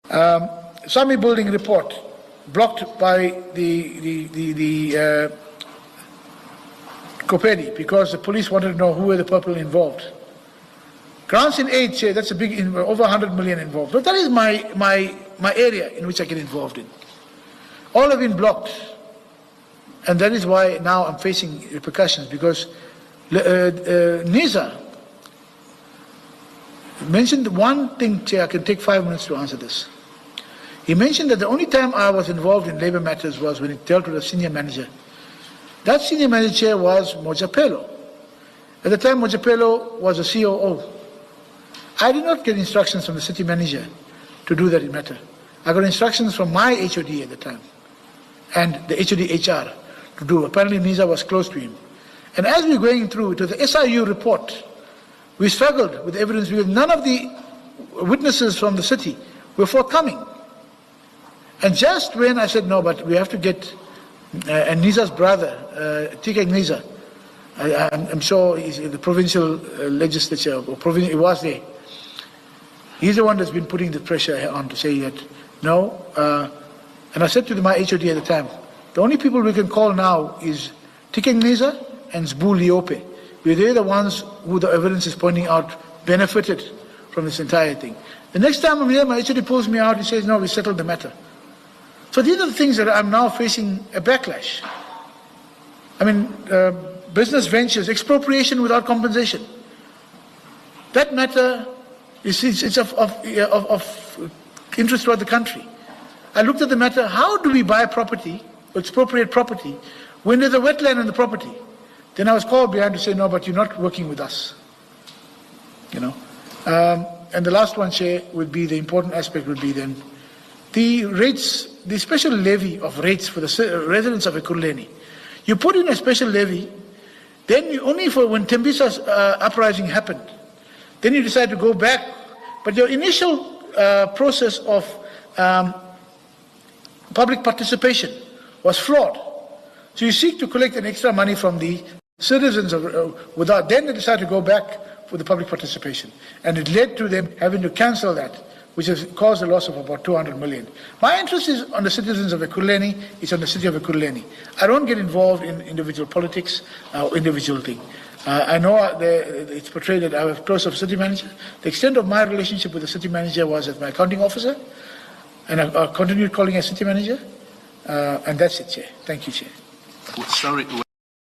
Sami building report blocked by the Kopedi because the police wanted to know who were the people involved. Grants in aid, that's a big, over 100 million involved. But that is my area in which I get involved in. All have been blocked. And that is why now I'm facing repercussions, because Nciza mentioned one thing, Chair, I can take 5 minutes to answer this. He mentioned that the only time I was involved in labor matters was when it dealt with a senior manager. That senior manager was Mojapelo. At the time, Mojapelo was a COO. I did not get instructions from the city manager to do that matter. I got instructions from my HOD at the time and the HOD HR to do. Apparently, Nciza was close to him. And as we were going through to the SIU report, we struggled with evidence because none of the witnesses from the city were forthcoming. And just when I said, no, but we have to get, and Nciza's brother, TK Nciza, I'm sure he's in the provincial legislature, or he was there. He's the one that's been putting the pressure on to say that, no. And I said to my HOD at the time, the only people we can call now is TK Nciza and Zbu Liope. They're the ones who the evidence is pointing out benefited from this entire thing. The next time I'm here, my HOD pulls me out, he says, no, we settled the matter. So these are the things that I'm now facing a backlash. I mean, business ventures, expropriation without compensation. That matter is of interest throughout the country. I looked at the matter, how do we buy property, expropriate property, when there's a wetland on the property? Then I was called behind to say, no, but you're not working with us. You know. And the last one, Chair, would be, the important aspect would be then, the rates, the special levy of rates for the residents of Ekurhuleni. You put in a special levy, then you only for when Tembisa's uprising happened, then you decide to go back. But your initial process of public participation was flawed. So you seek to collect an extra money from the citizens without, then they decide to go back for the public participation. And it led to them having to cancel that, which has caused a loss of about 200 million. My interest is on the citizens of Ekurhuleni, it's on the city of Ekurhuleni. I don't get involved in individual politics or individual thing. I know it's portrayed that I was close of city manager. The extent of my relationship with the city manager was as my accounting officer, and I continued calling as city manager, and that's it, Chair. Thank you, Chair. Sorry.